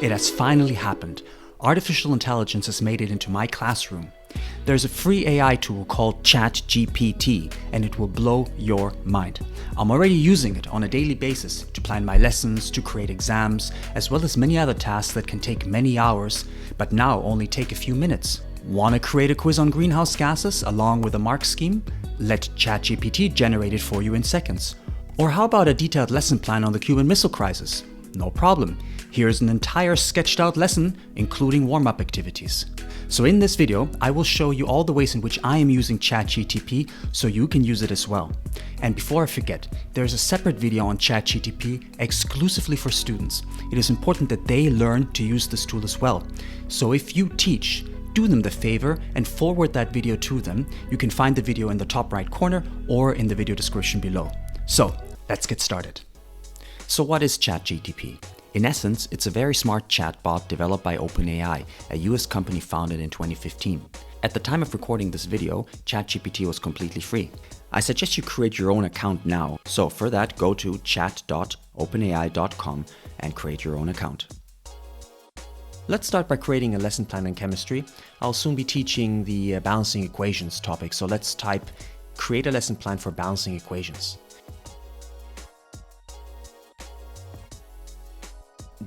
It has finally happened. Artificial intelligence has made it into my classroom. There's a free AI tool called ChatGPT, and it will blow your mind. I'm already using it on a daily basis to plan my lessons, to create exams, as well as many other tasks that can take many hours, but now only take a few minutes. Want to create a quiz on greenhouse gases along with a mark scheme? Let ChatGPT generate it for you in seconds. Or how about a detailed lesson plan on the Cuban Missile Crisis? No problem. Here's an entire sketched out lesson, including warm-up activities. So in this video, I will show you all the ways in which I am using ChatGPT so you can use it as well. And before I forget, there's a separate video on ChatGPT exclusively for students. It is important that they learn to use this tool as well. So if you teach, do them the favor and forward that video to them. You can find the video in the top right corner or in the video description below. So let's get started. So what is ChatGPT? In essence, it's a very smart chatbot developed by OpenAI, a US company founded in 2015. At the time of recording this video, ChatGPT was completely free. I suggest you create your own account now. So for that, go to chat.openai.com and create your own account. Let's start by creating a lesson plan in chemistry. I'll soon be teaching the balancing equations topic, so let's type create a lesson plan for balancing equations.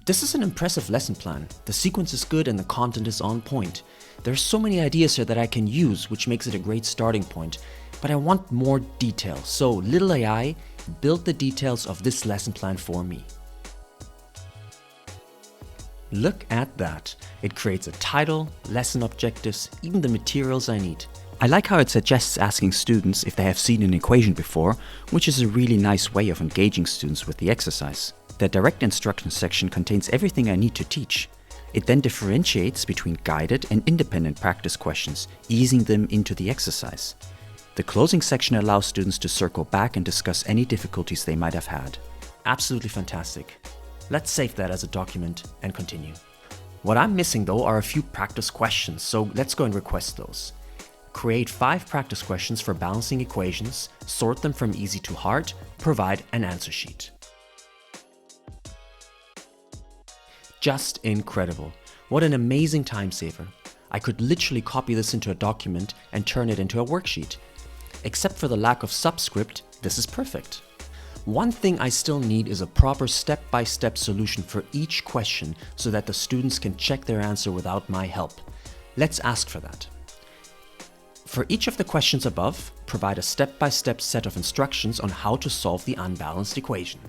This is an impressive lesson plan. The sequence is good and the content is on point. There's so many ideas here that I can use, which makes it a great starting point. But I want more detail, so little AI, build the details of this lesson plan for me. Look at that. It creates a title, lesson objectives, even the materials I need. I like how it suggests asking students if they have seen an equation before, which is a really nice way of engaging students with the exercise. The direct instruction section contains everything I need to teach. It then differentiates between guided and independent practice questions, easing them into the exercise. The closing section allows students to circle back and discuss any difficulties they might have had. Absolutely fantastic. Let's save that as a document and continue. What I'm missing though are a few practice questions, so let's go and request those. Create 5 practice questions for balancing equations, sort them from easy to hard, provide an answer sheet. Just incredible. What an amazing time saver. I could literally copy this into a document and turn it into a worksheet. Except for the lack of subscript, this is perfect. One thing I still need is a proper step-by-step solution for each question so that the students can check their answer without my help. Let's ask for that. For each of the questions above, provide a step-by-step set of instructions on how to solve the unbalanced equation.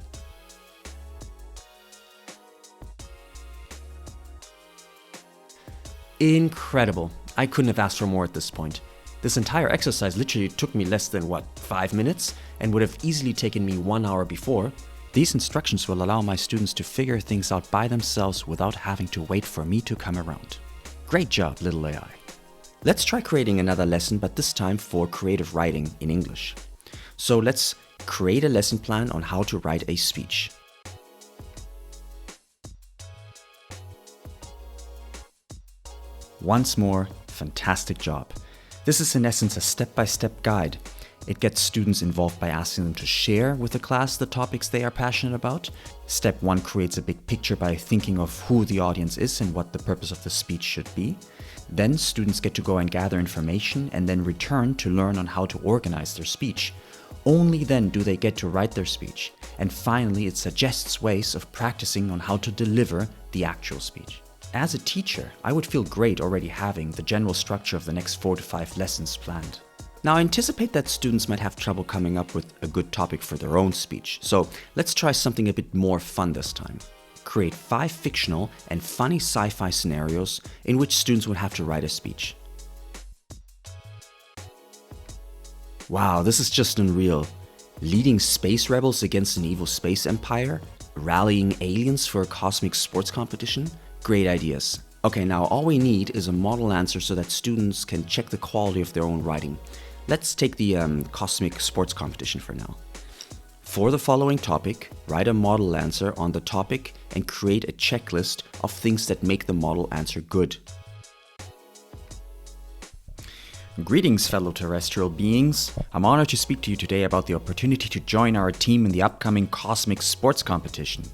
Incredible. I couldn't have asked for more at this point. This entire exercise literally took me less than 5 minutes and would have easily taken me 1 hour before. These instructions will allow my students to figure things out by themselves without having to wait for me to come around. Great job, little AI. Let's try creating another lesson, but this time for creative writing in English. So let's create a lesson plan on how to write a speech. Once more, fantastic job. This is in essence a step-by-step guide. It gets students involved by asking them to share with the class the topics they are passionate about. Step 1 creates a big picture by thinking of who the audience is and what the purpose of the speech should be. Then students get to go and gather information and then return to learn on how to organize their speech. Only then do they get to write their speech. And finally, it suggests ways of practicing on how to deliver the actual speech. As a teacher, I would feel great already having the general structure of the next 4 to 5 lessons planned. Now I anticipate that students might have trouble coming up with a good topic for their own speech, so let's try something a bit more fun this time. Create 5 fictional and funny sci-fi scenarios in which students would have to write a speech. Wow, this is just unreal. Leading space rebels against an evil space empire? Rallying aliens for a cosmic sports competition? Great ideas. Okay, now all we need is a model answer so that students can check the quality of their own writing. Let's take the cosmic sports competition for now. For the following topic, write a model answer on the topic and create a checklist of things that make the model answer good. Greetings, fellow terrestrial beings. I'm honored to speak to you today about the opportunity to join our team in the upcoming cosmic sports competition.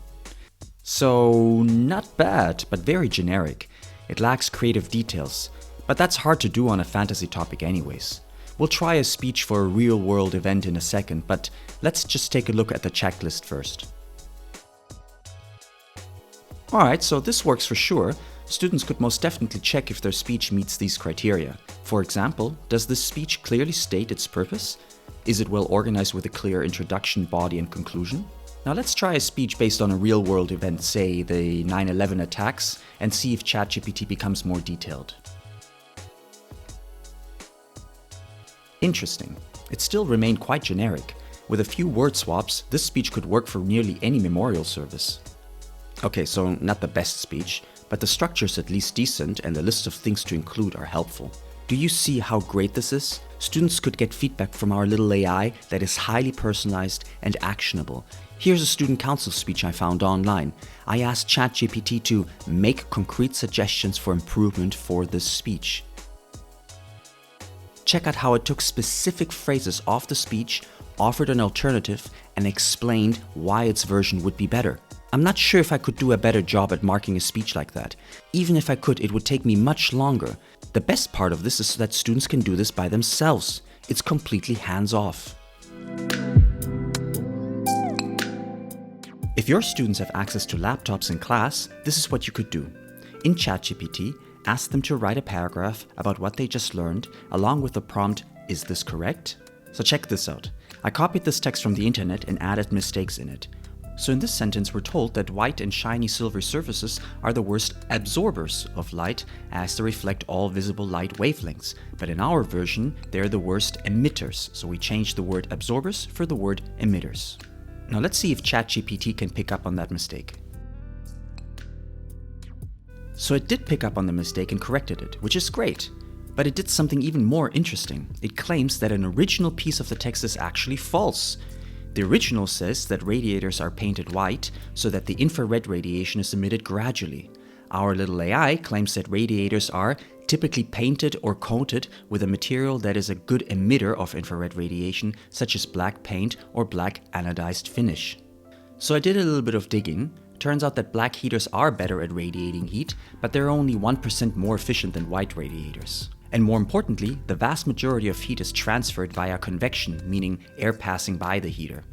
So, not bad, but very generic. It lacks creative details, but that's hard to do on a fantasy topic anyways. We'll try a speech for a real-world event in a second, but let's just take a look at the checklist first. Alright, so this works for sure. Students could most definitely check if their speech meets these criteria. For example, does this speech clearly state its purpose? Is it well organized with a clear introduction, body, and conclusion? Now let's try a speech based on a real-world event, say the 9/11 attacks, and see if ChatGPT becomes more detailed. Interesting. It still remained quite generic. With a few word swaps, this speech could work for nearly any memorial service. Okay, so not the best speech, but the structure's at least decent and the list of things to include are helpful. Do you see how great this is? Students could get feedback from our little AI that is highly personalized and actionable. Here's a student council speech I found online. I asked ChatGPT to make concrete suggestions for improvement for this speech. Check out how it took specific phrases off the speech, offered an alternative, and explained why its version would be better. I'm not sure if I could do a better job at marking a speech like that. Even if I could, it would take me much longer. The best part of this is that students can do this by themselves. It's completely hands-off. If your students have access to laptops in class, this is what you could do. In ChatGPT, ask them to write a paragraph about what they just learned, along with the prompt, "Is this correct?" So check this out. I copied this text from the internet and added mistakes in it. So in this sentence, we're told that white and shiny silver surfaces are the worst absorbers of light, as they reflect all visible light wavelengths. But in our version, they're the worst emitters. So we changed the word absorbers for the word emitters. Now let's see if ChatGPT can pick up on that mistake. So it did pick up on the mistake and corrected it, which is great. But it did something even more interesting. It claims that an original piece of the text is actually false. The original says that radiators are painted white so that the infrared radiation is emitted gradually. Our little AI claims that radiators are typically painted or coated with a material that is a good emitter of infrared radiation, such as black paint or black anodized finish. So I did a little bit of digging. Turns out that black heaters are better at radiating heat, but they're only 1% more efficient than white radiators. And more importantly, the vast majority of heat is transferred via convection, meaning air passing by the heater.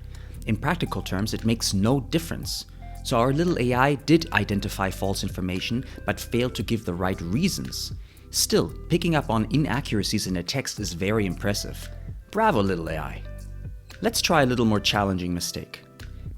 In practical terms, it makes no difference. So our little AI did identify false information, but failed to give the right reasons. Still, picking up on inaccuracies in a text is very impressive. Bravo, little AI! Let's try a little more challenging mistake.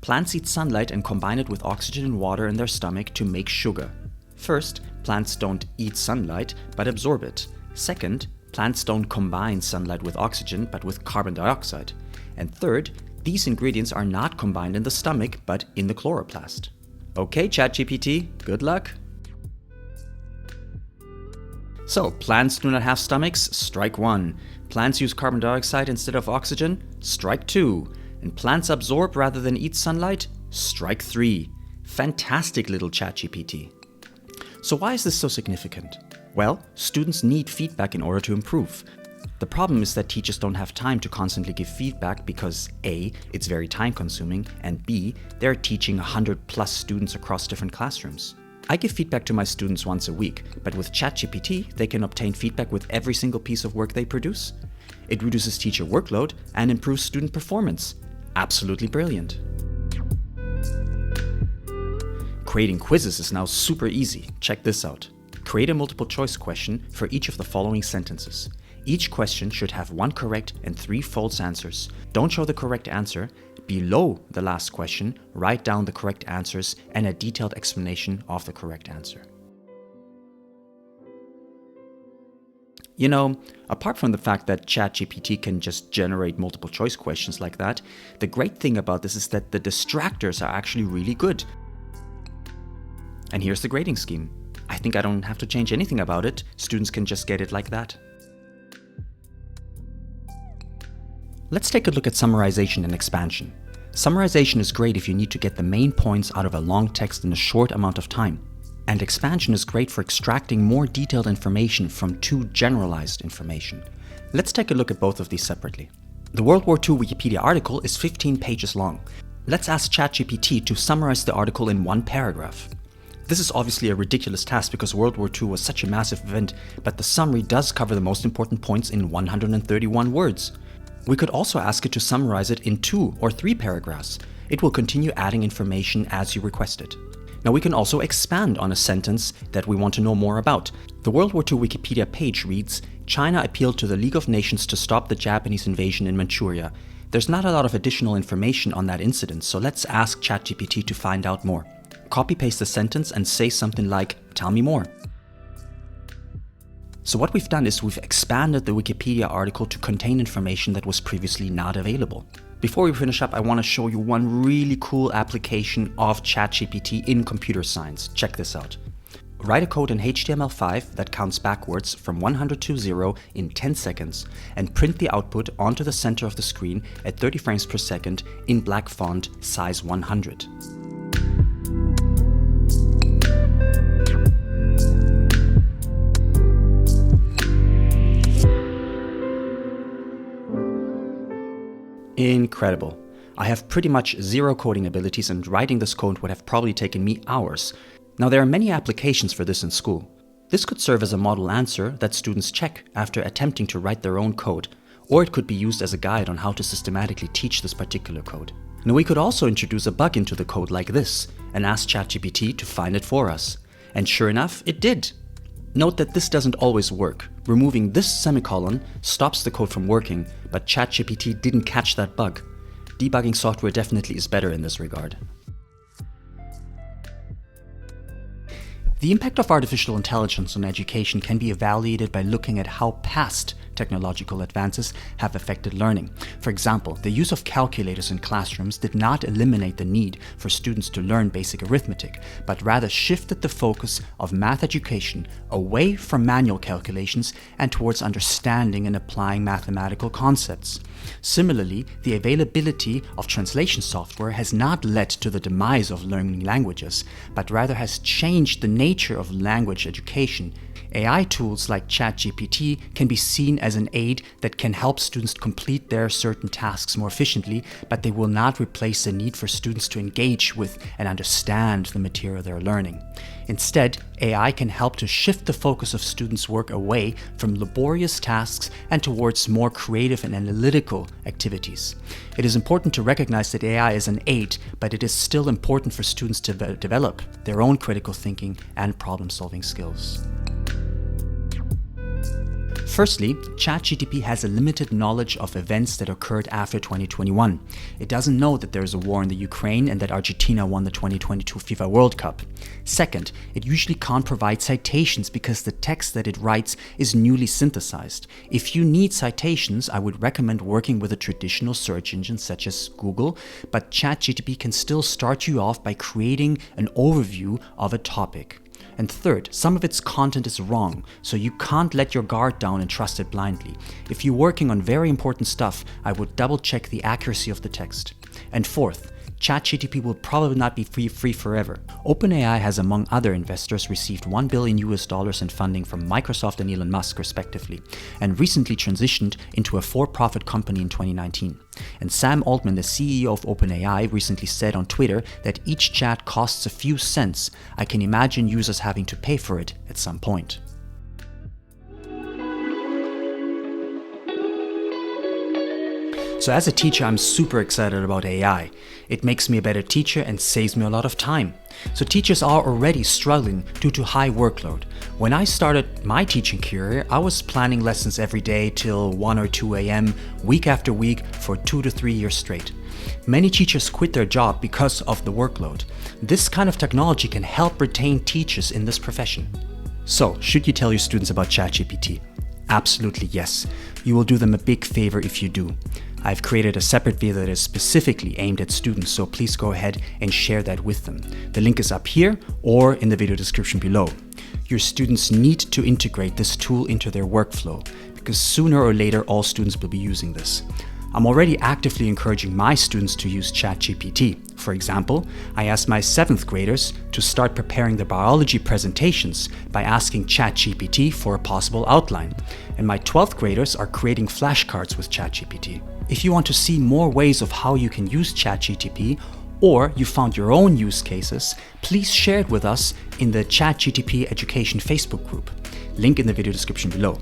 Plants eat sunlight and combine it with oxygen and water in their stomach to make sugar. First, plants don't eat sunlight, but absorb it. Second, plants don't combine sunlight with oxygen, but with carbon dioxide. And third, these ingredients are not combined in the stomach, but in the chloroplast. Okay, ChatGPT, good luck. So, plants do not have stomachs? Strike 1. Plants use carbon dioxide instead of oxygen? Strike 2. And plants absorb rather than eat sunlight? Strike 3. Fantastic, little ChatGPT. So why is this so significant? Well, students need feedback in order to improve. The problem is that teachers don't have time to constantly give feedback because A, it's very time consuming, and B, they're teaching 100+ students across different classrooms. I give feedback to my students once a week, but with ChatGPT, they can obtain feedback with every single piece of work they produce. It reduces teacher workload and improves student performance. Absolutely brilliant. Creating quizzes is now super easy. Check this out. Create a multiple choice question for each of the following sentences. Each question should have 1 correct and 3 false answers. Don't show the correct answer. Below the last question, write down the correct answers and a detailed explanation of the correct answer. You know, apart from the fact that ChatGPT can just generate multiple choice questions like that, the great thing about this is that the distractors are actually really good. And here's the grading scheme. I think I don't have to change anything about it. Students can just get it like that. Let's take a look at summarization and expansion. Summarization is great if you need to get the main points out of a long text in a short amount of time. And expansion is great for extracting more detailed information from too generalized information. Let's take a look at both of these separately. The World War II Wikipedia article is 15 pages long. Let's ask ChatGPT to summarize the article in one paragraph. This is obviously a ridiculous task because World War II was such a massive event, but the summary does cover the most important points in 131 words. We could also ask it to summarize it in 2 or 3 paragraphs. It will continue adding information as you request it. Now we can also expand on a sentence that we want to know more about. The World War II Wikipedia page reads, "China appealed to the League of Nations to stop the Japanese invasion in Manchuria." There's not a lot of additional information on that incident, so let's ask ChatGPT to find out more. Copy-paste the sentence and say something like, "Tell me more." So what we've done is we've expanded the Wikipedia article to contain information that was previously not available. Before we finish up, I want to show you one really cool application of ChatGPT in computer science. Check this out. Write a code in HTML5 that counts backwards from 100 to 0 in 10 seconds and print the output onto the center of the screen at 30 frames per second in black font size 100. Incredible. I have pretty much zero coding abilities and writing this code would have probably taken me hours. Now there are many applications for this in school. This could serve as a model answer that students check after attempting to write their own code, or it could be used as a guide on how to systematically teach this particular code. Now we could also introduce a bug into the code like this and ask ChatGPT to find it for us. And sure enough, it did. Note that this doesn't always work. Removing this semicolon stops the code from working, but ChatGPT didn't catch that bug. Debugging software definitely is better in this regard. The impact of artificial intelligence on education can be evaluated by looking at how past technological advances have affected learning. For example, the use of calculators in classrooms did not eliminate the need for students to learn basic arithmetic, but rather shifted the focus of math education away from manual calculations and towards understanding and applying mathematical concepts. Similarly, the availability of translation software has not led to the demise of learning languages, but rather has changed the nature of language education. AI tools like ChatGPT can be seen as an aid that can help students complete their certain tasks more efficiently, but they will not replace the need for students to engage with and understand the material they're learning. Instead, AI can help to shift the focus of students' work away from laborious tasks and towards more creative and analytical activities. It is important to recognize that AI is an aid, but it is still important for students to develop their own critical thinking and problem-solving skills. Firstly, ChatGPT has a limited knowledge of events that occurred after 2021. It doesn't know that there is a war in the Ukraine and that Argentina won the 2022 FIFA World Cup. Second, it usually can't provide citations because the text that it writes is newly synthesized. If you need citations, I would recommend working with a traditional search engine such as Google, but ChatGPT can still start you off by creating an overview of a topic. And third, some of its content is wrong, so you can't let your guard down and trust it blindly. If you're working on very important stuff, I would double check the accuracy of the text. And fourth, ChatGPT will probably not be free forever. OpenAI has, among other investors, received $1 billion in funding from Microsoft and Elon Musk, respectively, and recently transitioned into a for-profit company in 2019. And Sam Altman, the CEO of OpenAI, recently said on Twitter that each chat costs a few cents. I can imagine users having to pay for it at some point. So as a teacher, I'm super excited about AI. It makes me a better teacher and saves me a lot of time. So teachers are already struggling due to high workload. When I started my teaching career, I was planning lessons every day till 1 or 2 a.m., week after week for 2 to 3 years straight. Many teachers quit their job because of the workload. This kind of technology can help retain teachers in this profession. So, should you tell your students about ChatGPT? Absolutely yes. You will do them a big favor if you do. I've created a separate video that is specifically aimed at students, so please go ahead and share that with them. The link is up here or in the video description below. Your students need to integrate this tool into their workflow because sooner or later all students will be using this. I'm already actively encouraging my students to use ChatGPT. For example, I asked my 7th graders to start preparing their biology presentations by asking ChatGPT for a possible outline, and my 12th graders are creating flashcards with ChatGPT. If you want to see more ways of how you can use ChatGPT, or you found your own use cases, please share it with us in the ChatGPT Education Facebook group. Link in the video description below.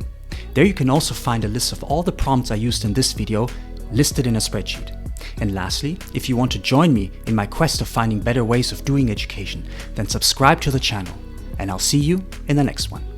There you can also find a list of all the prompts I used in this video listed in a spreadsheet. And lastly, if you want to join me in my quest of finding better ways of doing education, then subscribe to the channel, and I'll see you in the next one.